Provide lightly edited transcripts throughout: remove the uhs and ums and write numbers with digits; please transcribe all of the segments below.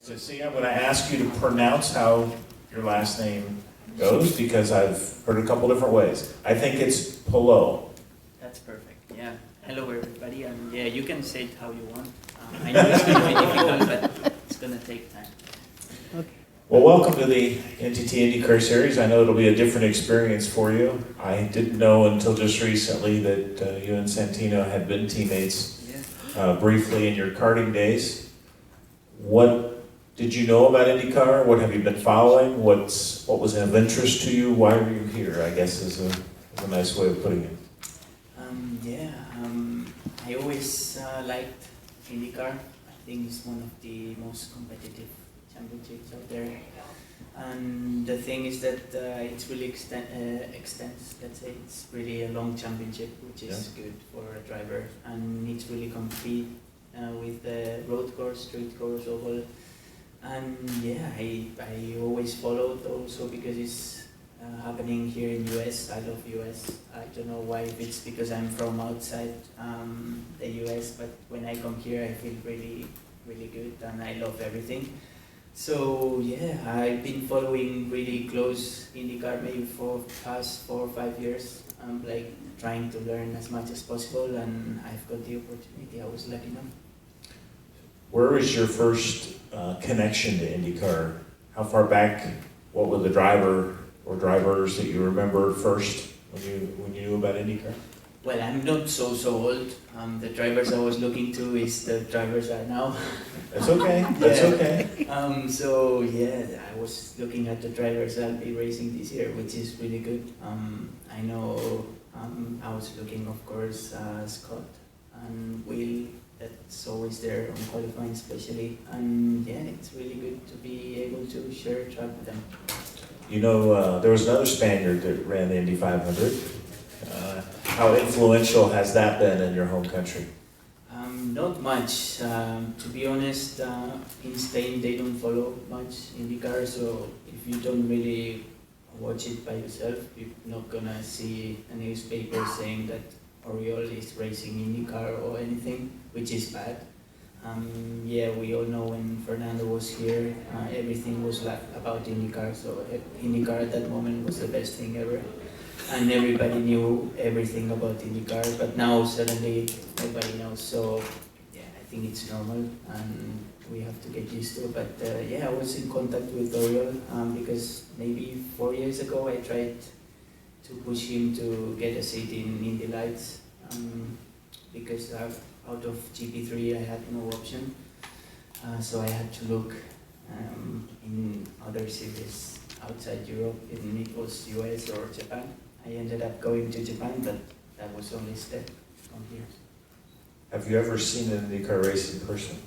So see, I'm going to ask you to pronounce how your last name goes because I've heard a couple different ways. I think it's Palou. That's perfect. Yeah. Hello, everybody. And yeah, you can say it how you want. I know it's going to be difficult, but it's going to take time. Okay. Well, welcome to the NTT IndyCar Series. I know it'll be a different experience for you. I didn't know until just recently that you and Santino had been teammates Yeah. briefly in your karting days. What did you know about IndyCar? What have you been following? What was of interest to you? Why were you here? I guess is a nice way of putting it. I always liked IndyCar. I think it's one of the most competitive championships out there. And the thing is that it's really extends, let's say, it's really a long championship, which is good for a driver. And it's really compete with the road course, street course, oval. And yeah, I always followed also because it's happening here in US. I love US. I don't know why, if it's because I'm from outside the US, but when I come here I feel really, really good and I love everything. So yeah, I've been following really close IndyCar maybe for past 4 or 5 years. I'm like trying to learn as much as possible and I've got the opportunity. I was lucky enough. Where was your first connection to IndyCar? How far back? What were the driver or drivers that you remember first when you knew about IndyCar? Well, I'm not so old. The drivers I was looking to is the drivers right now. That's okay. That's Yeah. okay. So yeah, I was looking at the drivers I'll be racing this year, which is really good. I know I was looking, of course, Scott and Will. That's always there on qualifying, especially. And yeah, it's really good to be able to share a track with them. You know, there was another Spaniard that ran the Indy 500. How influential has that been in your home country? Not much. To be honest, in Spain they don't follow much IndyCar, so if you don't really watch it by yourself, you're not gonna see a newspaper saying that Oriol is racing IndyCar or anything, which is bad. Yeah, we all know when Fernando was here, everything was like about IndyCar, so IndyCar at that moment was the best thing ever. And everybody knew everything about IndyCar, but now suddenly nobody knows, so yeah, I think it's normal and we have to get used to it. But yeah, I was in contact with Oriol because maybe 4 years ago I tried to push him to get a seat in Indy Lights because out of GP3 I had no option, so I had to look in other series outside Europe, and it was US or Japan. I ended up going to Japan, but that was only a step from here. Have you ever seen an IndyCar race in person?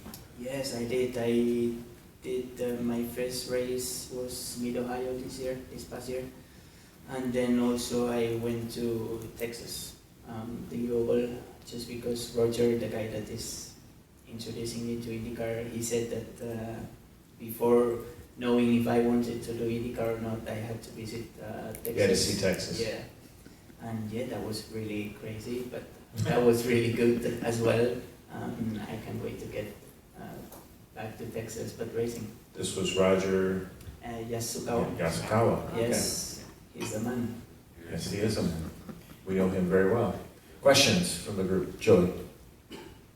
Yes, I did. I did. My first race was Mid-Ohio this past year. And then also I went to Texas, the Oval, just because Roger, the guy that is introducing me to IndyCar, he said that before knowing if I wanted to do IndyCar or not, I had to visit Texas. You had to see Texas. Yeah. And yeah, that was really crazy, but that was really good as well. I can't wait to get back to Texas, but racing. This was Roger Yasukawa. Yasukawa. Yes, he's the man. Yes, he is a man. We know him very well. Questions from the group? Joey.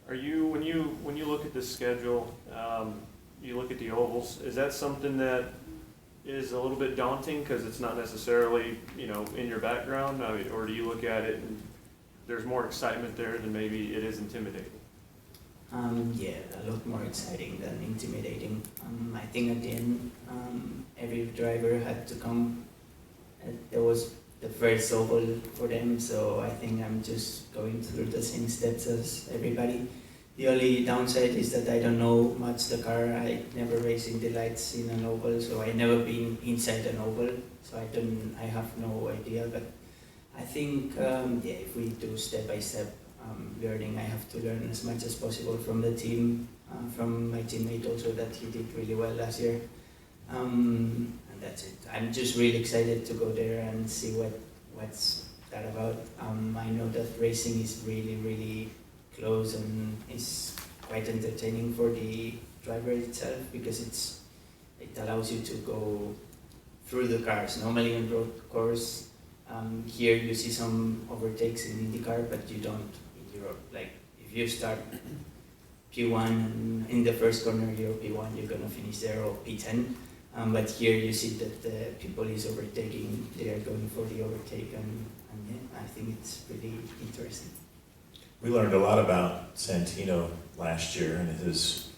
Are you when you look at the schedule, you look at the ovals, is that something that is a little bit daunting because it's not necessarily in your background, or do you look at it and there's more excitement there than maybe it is intimidating? Yeah, a lot more exciting than intimidating. I think at the end, every driver had to come. There was the first oval for them, so I think I'm just going through the same steps as everybody. The only downside is that I don't know much the car. I never raced in the lights in an oval, so I never been inside an oval, so I have no idea. But I think yeah, if we do step by step learning, I have to learn as much as possible from the team, from my teammate also that he did really well last year. And that's it. I'm just really excited to go there and see what's that about. I know that racing is really, really close and is quite entertaining for the driver itself because it allows you to go through the cars. Normally on road course, here you see some overtakes in IndyCar, but you don't in Europe. Like if you start P1 and in the first corner you're P1, you're gonna finish there or P10. But here you see that people is overtaking, they are going for the overtake, and yeah, I think it's pretty interesting. We learned a lot about Santino last year and his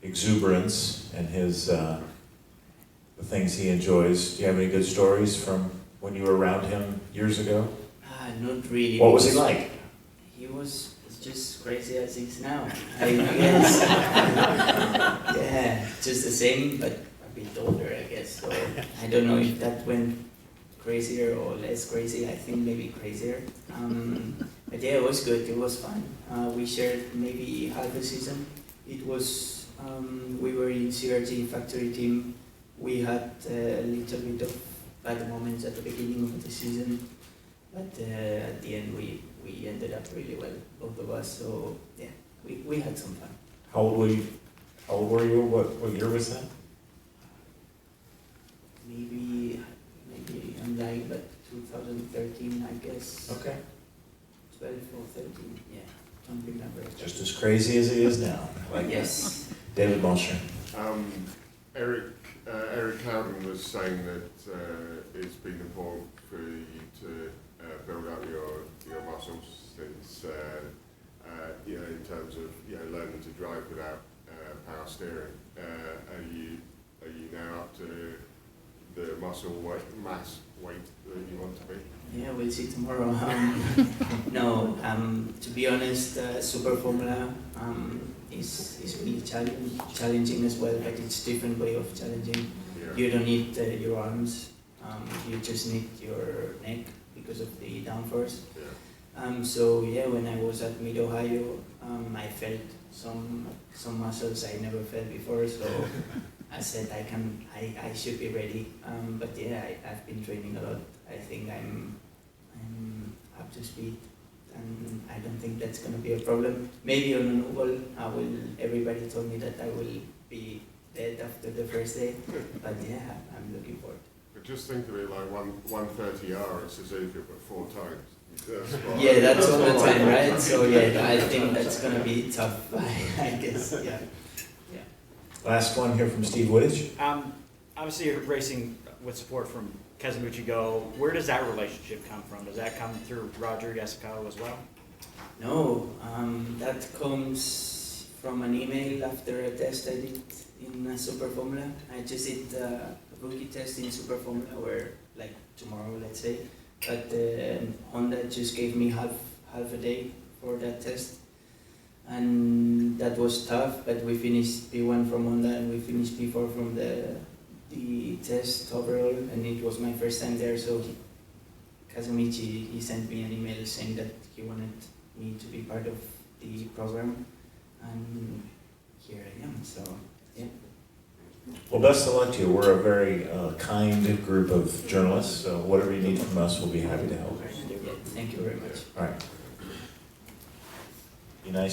exuberance and his the things he enjoys. Do you have any good stories from when you were around him years ago? Not really. What was he like? He was just crazy as he is now, I guess. Yeah, just the same, but a bit older, I guess. So I don't know if that went crazier or less crazy. I think maybe crazier. But yeah, it was good. It was fun. We shared maybe half a season. It was we were in CRT factory team. We had a little bit of bad moments at the beginning of the season, but at the end we ended up really well, both of us. So yeah, we had some fun. How old were you? What year was that? Maybe I'm lying, but 2013, I guess. Okay. 12 or 13, yeah, don't remember. Just as crazy as he is now. Like Yes. David Moncher. Eric Cowden was saying that it's been important for you to build up your muscles since in terms of learning to drive without power steering. Are you now up to the muscle mass weight that you want to be? Yeah, we'll see tomorrow. No, to be honest, Super Formula is really challenging as well, but it's different way of challenging. Yeah. You don't need your arms, you just need your neck because of the downforce. Yeah. So yeah, when I was at Mid Ohio, I felt some muscles I never felt before. So I said I should be ready. But yeah, I've been training a lot. I think I'm up to speed, and I don't think that's gonna be a problem. Maybe on an oval, everybody told me that I will be dead after the first day, but yeah, I'm looking forward. But just think of it like 130R, it's as if you put 4 times. Yeah, that's all the time, right? So yeah, I think that's gonna be tough. I guess, yeah. Last one here from Steve Wittich. Obviously, you're racing with support from Team Goh. Where does that relationship come from? Does that come through Roger Yasukawa as well? No, that comes from an email after a test I did in Super Formula. I just did a rookie test in Super Formula where, like tomorrow, let's say, but Honda just gave me half a day for that test. And that was tough, but we finished P1 from Honda and we finished P4 from the test overall, and it was my first time there, so Kazumichi, he sent me an email saying that he wanted me to be part of the program, and here I am, so yeah. Well, best of luck to you. We're a very kind group of journalists, so whatever you need from us, we'll be happy to help. Yeah, thank you very much. All right.